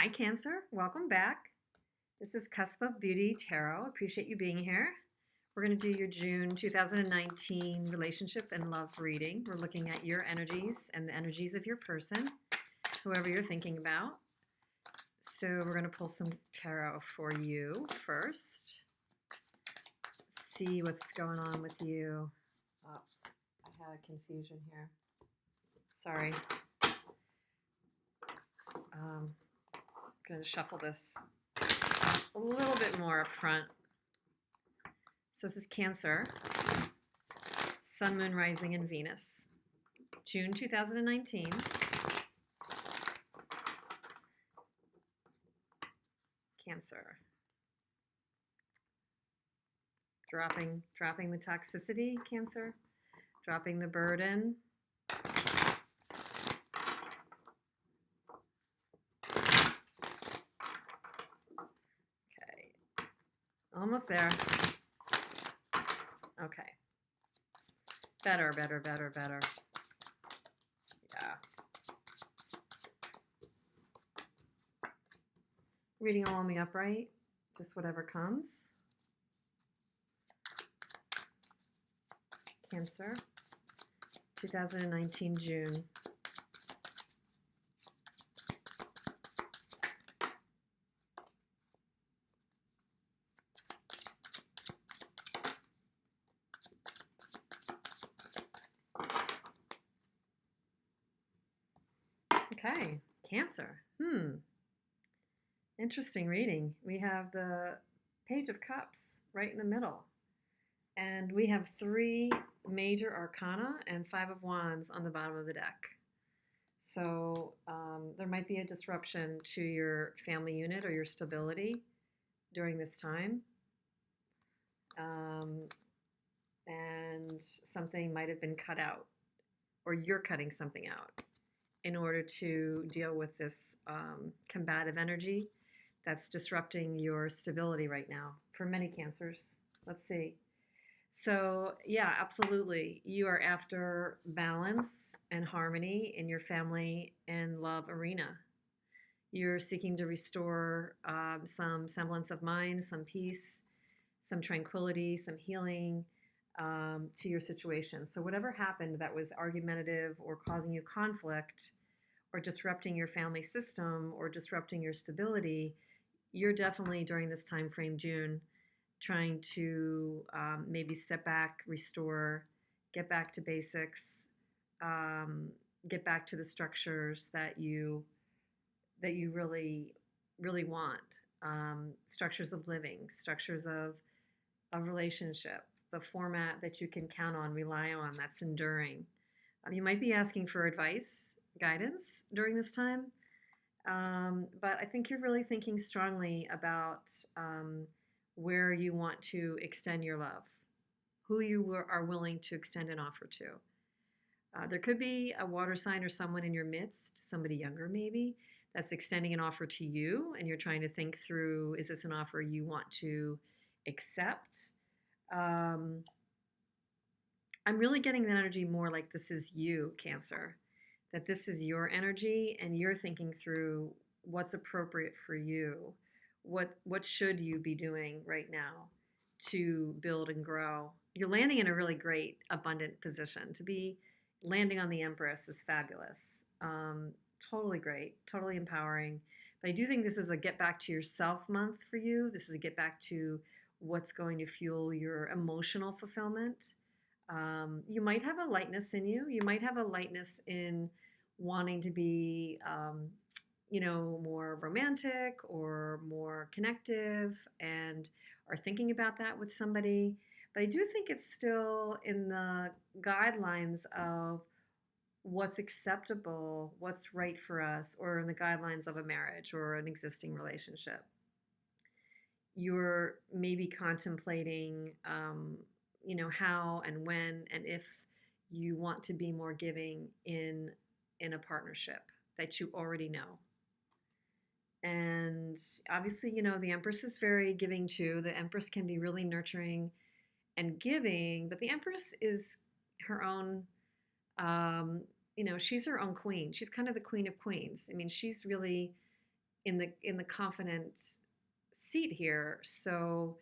Hi, Cancer. Welcome back. This is Cusp of Beauty Tarot. Appreciate you being here. We're going to do your June 2019 relationship and love reading. We're looking at your energies and the energies of your person, whoever you're thinking about. So we're going to pull some tarot for you first. See what's going on with you. Oh, I had a confusion here. Sorry. Going to shuffle this a little bit more up front. So this is Cancer, Sun, Moon, Rising, and Venus. June 2019. Cancer. Dropping the toxicity, Cancer. Dropping the burden. Almost there. Okay. Better. Yeah. Reading all in the upright. Just whatever comes. Cancer. 2019 June. Okay, Cancer. Interesting reading. We have the Page of Cups right in the middle. And we have 3 major arcana and 5 of wands on the bottom of the deck. So there might be a disruption to your family unit or your stability during this time. And something might have been cut out, or you're cutting something out in order to deal with this combative energy that's disrupting your stability right now for many Cancers. Let's see. So yeah, absolutely. You are after balance and harmony in your family and love arena. You're seeking to restore some semblance of mind, some peace, some tranquility, some healing to your situation. So whatever happened that was argumentative or causing you conflict or disrupting your family system or disrupting your stability, you're definitely during this time frame, June, trying to maybe step back, restore, get back to basics, get back to the structures that you really want. Structures of living, structures of relationship, the format that you can count on, rely on, that's enduring. You might be asking for advice, guidance during this time, but I think you're really thinking strongly about where you want to extend your love, who you are willing to extend an offer to. There could be a water sign or someone in your midst, somebody younger maybe, that's extending an offer to you, and you're trying to think through, is this an offer you want to accept? I'm really getting the energy more like this is you, Cancer, that this is your energy and you're thinking through what's appropriate for you. What should you be doing right now to build and grow? You're landing in a really great, abundant position. To be landing on the Empress is fabulous. Totally great, totally empowering. But I do think this is a get back to yourself month for you. This is a get back to what's going to fuel your emotional fulfillment. You might have a lightness in you. You might have a lightness in wanting to be, more romantic or more connective and are thinking about that with somebody. But I do think it's still in the guidelines of what's acceptable, what's right for us, or in the guidelines of a marriage or an existing relationship. You're maybe contemplating, how and when and if you want to be more giving in a partnership that you already know. And obviously, the Empress is very giving too. The Empress can be really nurturing and giving, but the Empress is her own, she's her own queen. She's kind of the queen of queens. I mean, she's really in the confident seat here. So,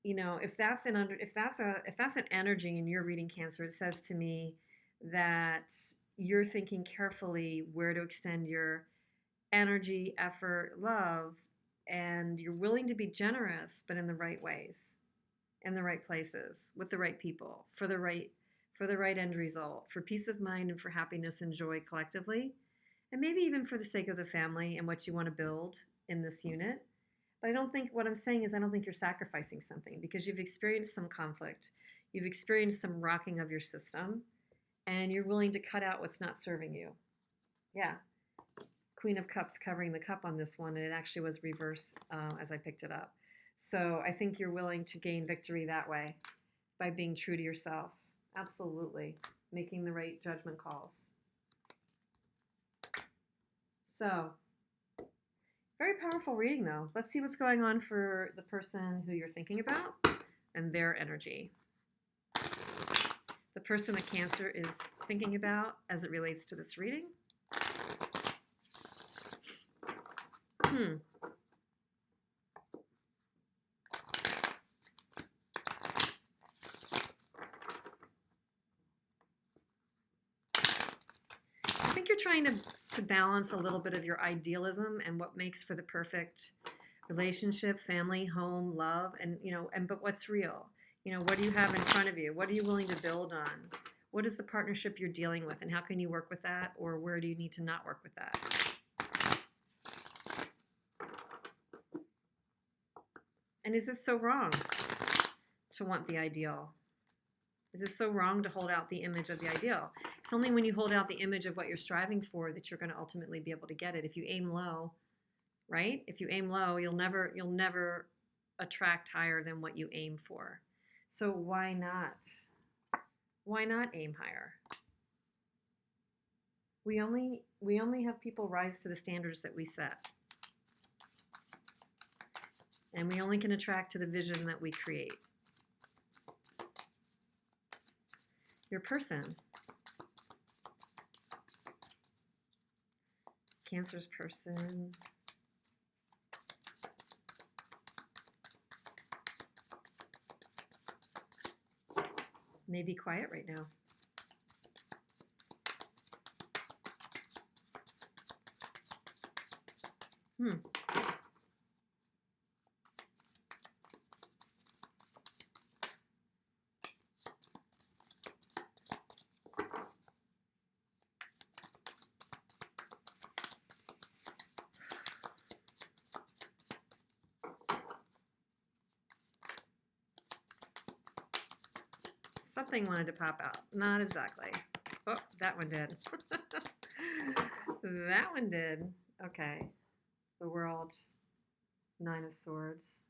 if that's an energy in your reading, Cancer, it says to me that you're thinking carefully where to extend your energy, effort, love, and you're willing to be generous, but in the right ways, in the right places, with the right people, for the right end result, for peace of mind and for happiness and joy collectively, and maybe even for the sake of the family and what you want to build in this unit. But what I'm saying is I don't think you're sacrificing something because you've experienced some conflict, you've experienced some rocking of your system, and you're willing to cut out what's not serving you. Yeah. Queen of Cups covering the cup on this one, and it actually was reverse as I picked it up. So I think you're willing to gain victory that way by being true to yourself. Absolutely. Making the right judgment calls. So, very powerful reading, though. Let's see what's going on for the person who you're thinking about and their energy. The person that Cancer is thinking about as it relates to this reading. I think you're trying to balance a little bit of your idealism and what makes for the perfect relationship, family, home, love, but what's real? What do you have in front of you? What are you willing to build on? What is the partnership you're dealing with, and how can you work with that, or where do you need to not work with that? And is it so wrong to want the ideal? Is it so wrong to hold out the image of the ideal? It's only when you hold out the image of what you're striving for that you're going to ultimately be able to get it. If you aim low, right? If you aim low, you'll never attract higher than what you aim for. So why not? Why not aim higher? We only have people rise to the standards that we set. And we only can attract to the vision that we create. Your person. Cancer's person. May be quiet right now. Something wanted to pop out. Not exactly. Oh, that one did. That one did. Okay. The World. 9 of Swords.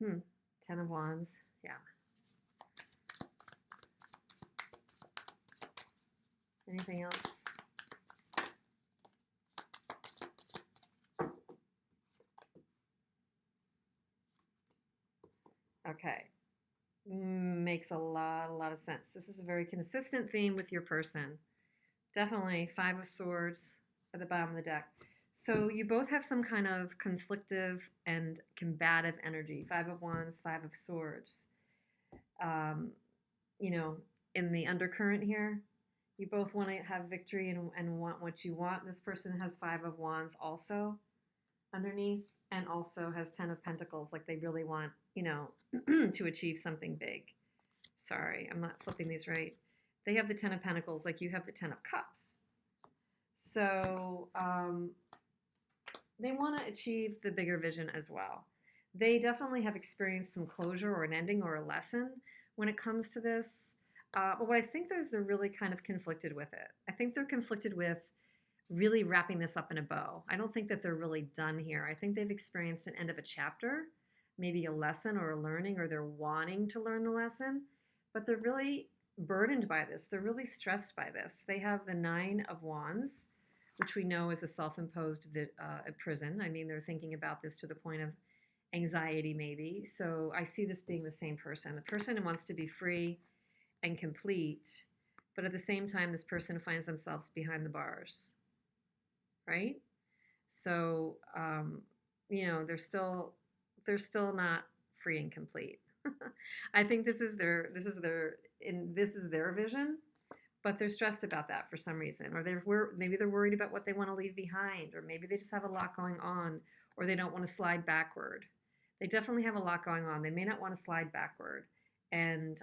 Ten of Wands. Yeah. Anything else? Okay. Makes a lot of sense. This is a very consistent theme with your person. Definitely 5 of Swords at the bottom of the deck. So you both have some kind of conflictive and combative energy. 5 of Wands, 5 of Swords. In the undercurrent here, you both want to have victory and want what you want. This person has 5 of Wands also underneath, and also has 10 of Pentacles, like they really want, to achieve something big. Sorry, I'm not flipping these right. They have the 10 of Pentacles, like you have the 10 of Cups. So they want to achieve the bigger vision as well. They definitely have experienced some closure or an ending or a lesson when it comes to this. But what I think they're really kind of conflicted with it. I think they're conflicted with really wrapping this up in a bow. I don't think that they're really done here. I think they've experienced an end of a chapter, maybe a lesson or a learning, or they're wanting to learn the lesson, but they're really burdened by this. They're really stressed by this. They have the 9 of Wands, which we know is a self-imposed prison. I mean, they're thinking about this to the point of anxiety maybe. So I see this being the same person. The person who wants to be free and complete, but at the same time, this person finds themselves behind the bars, right? So, they're still not free and complete. I think this is their vision, but they're stressed about that for some reason, or maybe they're worried about what they want to leave behind, or maybe they just have a lot going on, or they don't want to slide backward. They definitely have a lot going on. They may not want to slide backward, and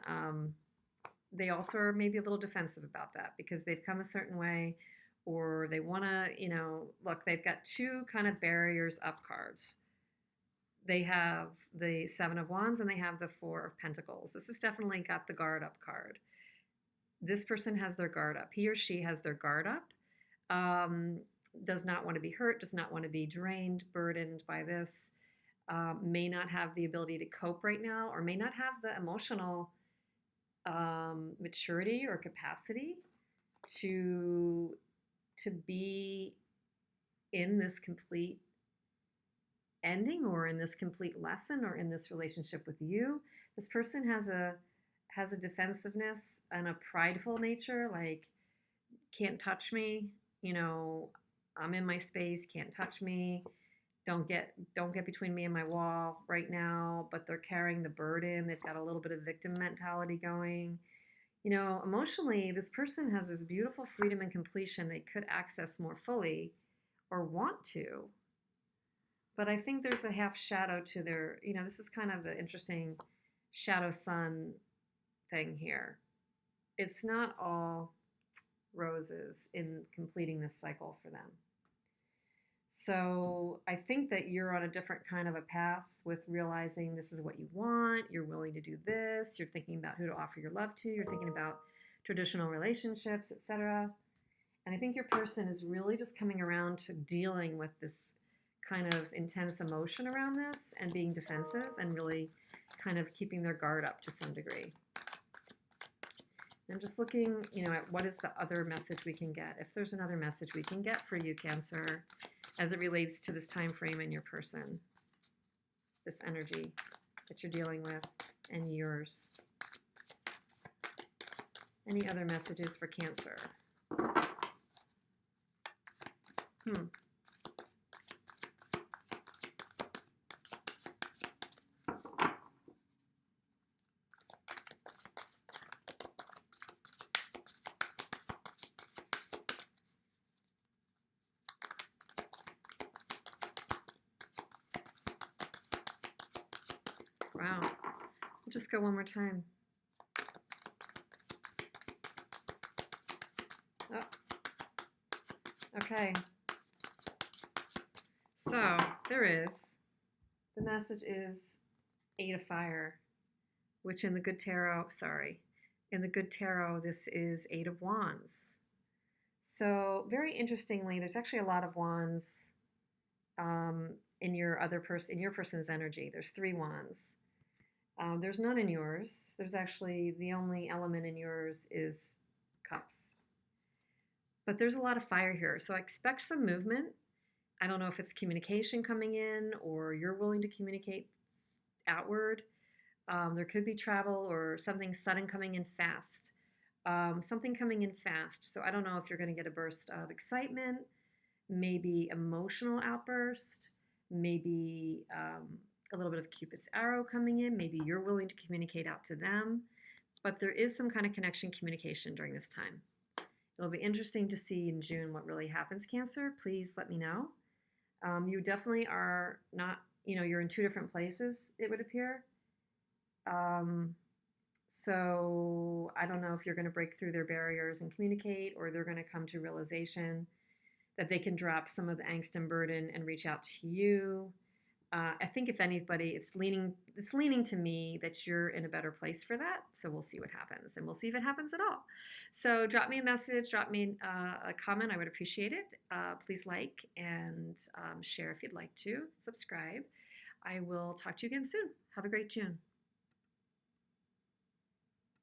they also are maybe a little defensive about that because they've come a certain way, or they want to, look, they've got two kind of barriers up cards. They have the Seven of Wands and they have the Four of Pentacles. This has definitely got the guard up card. This person has their guard up. He or she has their guard up. Does not want to be hurt, does not want to be drained, burdened by this, may not have the ability to cope right now, or may not have the emotional maturity or capacity to be in this complete ending, or in this complete lesson, or in this relationship with you. This person has a defensive-ness and a prideful nature, like, can't touch me, I'm in my space, can't touch me, don't get between me and my wall right now. But they're carrying the burden. They've got a little bit of victim mentality going. Emotionally, this person has this beautiful freedom and completion they could access more fully, or want to. But I think there's a half shadow to their, this is kind of the interesting shadow sun thing here. It's not all roses in completing this cycle for them. So I think that you're on a different kind of a path with realizing this is what you want. You're willing to do this. You're thinking about who to offer your love to. You're thinking about traditional relationships, etc. And I think your person is really just coming around to dealing with this kind of intense emotion around this, and being defensive, and really kind of keeping their guard up to some degree. I'm just looking, at what is the other message we can get. If there's another message we can get for you, Cancer, as it relates to this time frame in your person, this energy that you're dealing with, and yours. Any other messages for Cancer? Wow. We'll just go one more time. Oh. Okay. So there is. The message is Eight of Fire, which in the Good Tarot, this is Eight of Wands. So very interestingly, there's actually a lot of wands in your person's energy. There's 3 wands. There's none in yours. There's actually, the only element in yours is cups. But there's a lot of fire here. So I expect some movement. I don't know if it's communication coming in, or you're willing to communicate outward. There could be travel, or something sudden coming in fast. So I don't know if you're going to get a burst of excitement, maybe emotional outburst, maybe a little bit of Cupid's arrow coming in. Maybe you're willing to communicate out to them. But there is some kind of connection communication during this time. It'll be interesting to see in June what really happens, Cancer. Please let me know. You definitely are not, you're in 2 different places, it would appear. So I don't know if you're going to break through their barriers and communicate, or they're going to come to realization that they can drop some of the angst and burden and reach out to you. I think if anybody, it's leaning to me that you're in a better place for that. So we'll see what happens, and we'll see if it happens at all. So drop me a message, drop me a comment. I would appreciate it. Please like and share if you'd like to. Subscribe. I will talk to you again soon. Have a great June.